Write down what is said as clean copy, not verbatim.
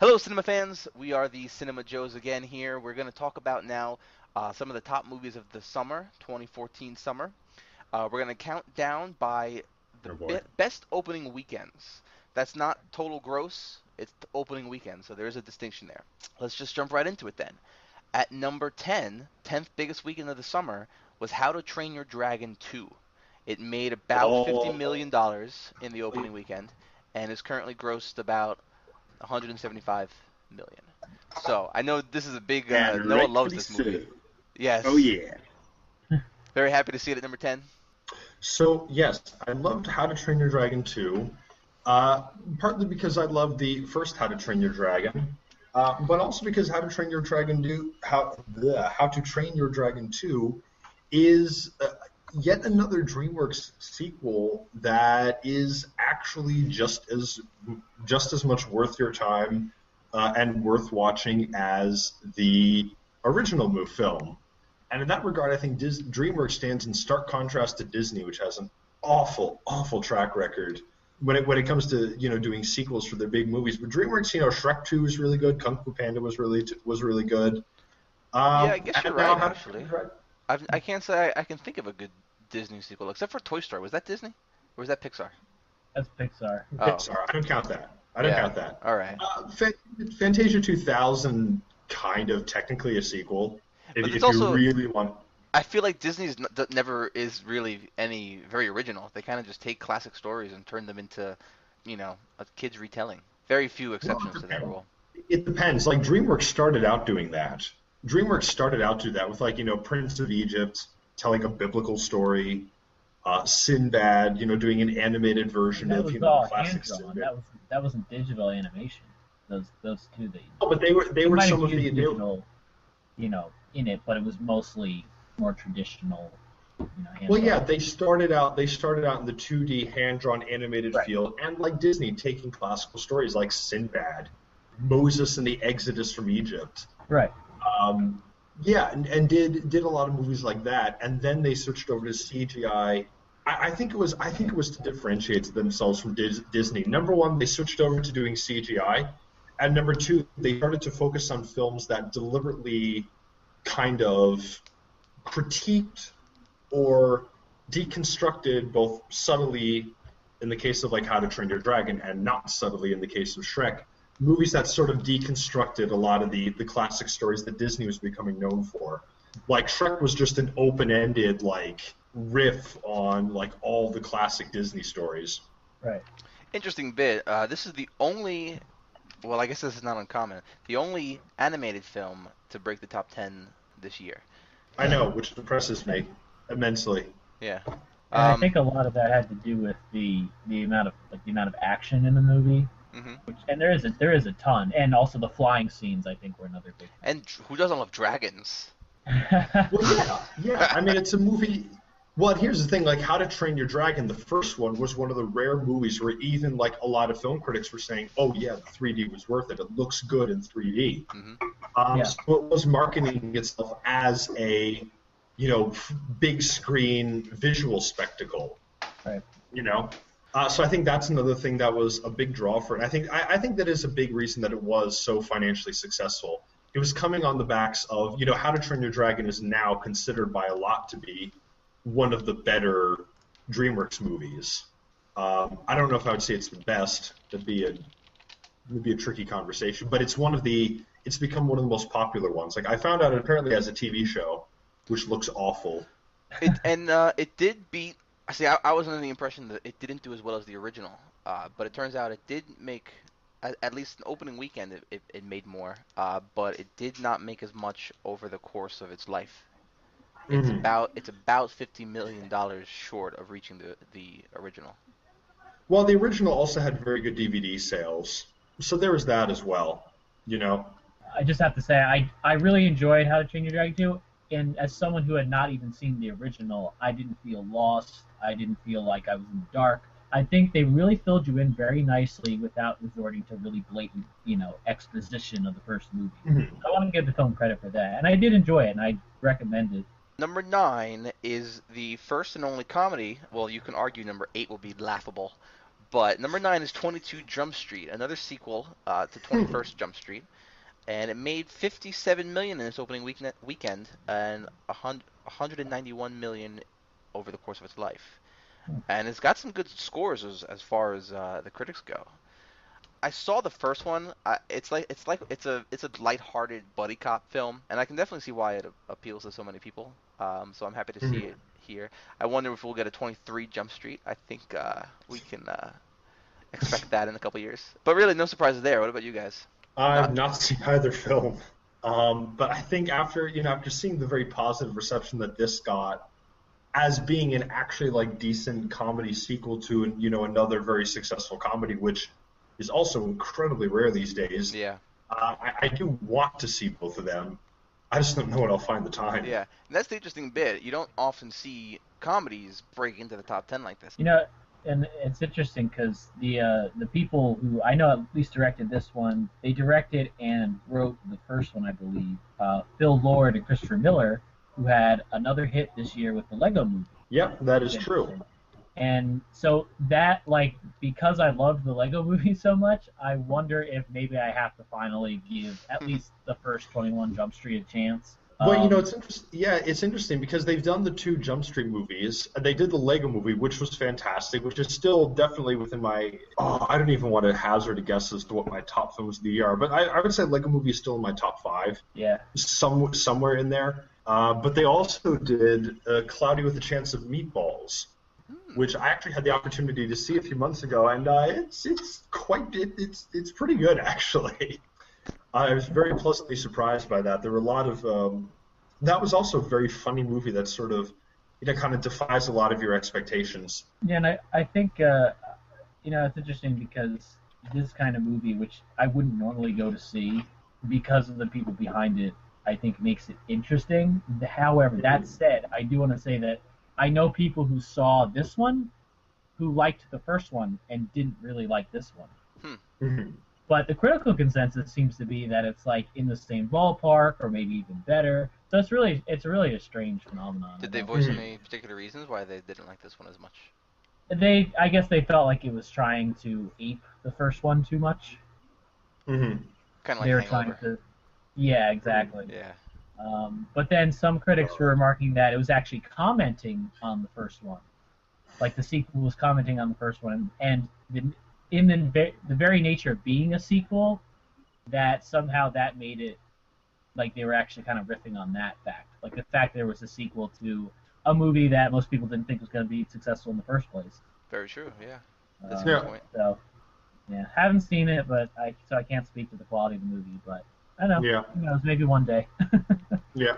Hello, cinema fans. We are the Cinema Joes again here. We're going to talk about now some of the top movies of the summer, 2014 summer. We're going to count down by the Oh boy. best opening weekends. That's not total gross, it's the opening weekend, so there's a distinction there. Let's just jump right into it then. At number 10, 10th biggest weekend of the summer, was How to Train Your Dragon 2. It made about $50 Oh, million in the opening weekend and is currently grossed about 175 million. So I know this is a big. and Noah loves rightfully this so. movie. Oh Yes, yeah. very happy to see it at number 10. So yes, I loved How to Train Your Dragon 2, partly because I loved the first How to Train Your Dragon, but also because How to Train Your Dragon 2, How to Train Your Dragon 2 is yet another DreamWorks sequel that is actually just as much worth your time and worth watching as the original film. And in that regard, I think DreamWorks stands in stark contrast to Disney, which has an awful, awful track record when it comes to doing sequels for their big movies. But DreamWorks, Shrek 2 was really good, Kung Fu Panda was really good. Yeah, I guess you're And now right. How to Train Actually, Your Dragon. I can't say I can think of a good Disney sequel except for Toy Story. Was that Disney or was that Pixar? That's Pixar. Oh, Pixar. I don't count that. I don't yeah. count that. All right. Fantasia 2000, kind of technically a sequel, if, But it's if you also really want. I feel like Disney's never is really any very original. They kind of just take classic stories and turn them into, a kid's retelling. Very few Well, exceptions to that rule. it depends. Like DreamWorks started out doing that. DreamWorks started out to do that with Prince of Egypt telling a biblical story, Sinbad, doing an animated version That of was the all hand classic drawn. Sinbad. That wasn't digital animation. Those two that Oh, but they you were might some have of the used digital, in it, but it was mostly more traditional, hand Well, yeah, drawn. they started out in the 2D hand-drawn animated Right. field, and like Disney, taking classical stories like Sinbad, Moses and the Exodus from Egypt. Right. Um, yeah, and did a lot of movies like that, and then they switched over to CGI. I think it was to differentiate themselves from Disney. Number one, they switched over to doing CGI, and number two, they started to focus on films that deliberately kind of critiqued or deconstructed both subtly in the case of like How to Train Your Dragon and not subtly in the case of Shrek, movies that sort of deconstructed a lot of the classic stories that Disney was becoming known for. Like Shrek was just an open-ended like riff on like all the classic Disney stories. Right. Interesting bit. This is the only. Well, I guess this is not uncommon. The only animated film to break the top 10 this year. I know, which depresses me immensely. Yeah. And I Um. think a lot of that had to do with the amount of action in the movie, hmm and there is a ton, and also the flying scenes. I think were another big And who doesn't love dragons? thing. Well, yeah. I mean, it's a movie. Well, here's the thing: like How to Train Your Dragon, the first one was one of the rare movies where even like a lot of film critics were saying, "Oh yeah, the 3D was worth it. It looks good in 3D." hmm Yeah. So it was marketing itself as a, big screen visual spectacle. Right. You know, so I think that's another thing that was a big draw for it. I think that is a big reason that it was so financially successful. It was coming on the backs of, How to Train Your Dragon is now considered by a lot to be one of the better DreamWorks movies. I don't know if I would say it's the best. Would be a tricky conversation, but it's become one of the most popular ones. Like I found out it apparently has a TV show, which looks awful. It did beat. See, I was under the impression that it didn't do as well as the original, but it turns out it did make at least an opening weekend. It made more, but it did not make as much over the course of its life. Mhm. It's about $50 million short of reaching the original. Well, the original also had very good DVD sales, so there was that as well. You know. I just have to say, I really enjoyed How to Train Your Dragon 2, and as someone who had not even seen the original, I didn't feel lost. I didn't feel like I was in the dark. I think they really filled you in very nicely without resorting to really blatant, exposition of the first movie. Mhm. I want to give the film credit for that, and I did enjoy it, and I recommend it. Number 9 is the first and only comedy. Well, you can argue number 8 will be laughable, But number 9 is 22 Jump Street, another sequel to 21st Jump Street, and it made 57 million in its opening weekend and 191 million over the course of its life. And it's got some good scores as far as the critics go. I saw the first one. It's a lighthearted buddy cop film, and I can definitely see why it appeals to so many people. So I'm happy to see it here. I wonder if we'll get a 23 Jump Street. I think we can expect that in a couple years. But really, no surprises there. What about you guys? I've not seen either film, but I think after seeing the very positive reception that this got, as being an actually like decent comedy sequel to another very successful comedy, which is also incredibly rare these days. Yeah. I do want to see both of them. I just don't know when I'll find the time. Yeah, and that's the interesting bit. You don't often see comedies break into the top 10 like this. And it's interesting because the people who I know at least directed this one, they directed and wrote the first one, I believe. Phil Lord and Christopher Miller, who had another hit this year with the Lego Movie. Yep, that is true. And so that, because I loved the Lego Movie so much, I wonder if maybe I have to finally give at least the first 21 Jump Street a chance. Well, it's interesting. Yeah, it's interesting because they've done the 2 Jump Street movies. They did the Lego Movie, which was fantastic, which is still definitely within my. I don't even want to hazard a guess as to what my top films of the year are, but I would say Lego Movie is still in my top 5. Yeah. Somewhere in there. But they also did Cloudy with a Chance of Meatballs, which I actually had the opportunity to see a few months ago, and it's pretty good actually. I was very pleasantly surprised by that. There were a lot of that was also a very funny movie that sort of kind of defies a lot of your expectations. Yeah, and I think it's interesting because this kind of movie, which I wouldn't normally go to see because of the people behind it, I think makes it interesting. However, that said, I do want to say that I know people who saw this one who liked the first one and didn't really like this one. Mm-hmm. But the critical consensus seems to be that it's in the same ballpark or maybe even better. So it's really a strange phenomenon. Did they voice any particular reasons why they didn't like this one as much? I guess they felt like it was trying to ape the first one too much. Mm-hmm. Kind of like they were Hangover. trying to. Yeah, exactly. Yeah. But then some critics were remarking that it was actually commenting on the first one. Like the sequel was commenting on the first one, and in the very nature of being a sequel, that somehow that made it like they were actually kind of riffing on that fact. Like the fact there was a sequel to a movie that most people didn't think was going to be successful in the first place. Very true, yeah. That's a good point. So, yeah, haven't seen it, but I can't speak to the quality of the movie, but I don't know. Yeah. Who knows, maybe one day. Yeah.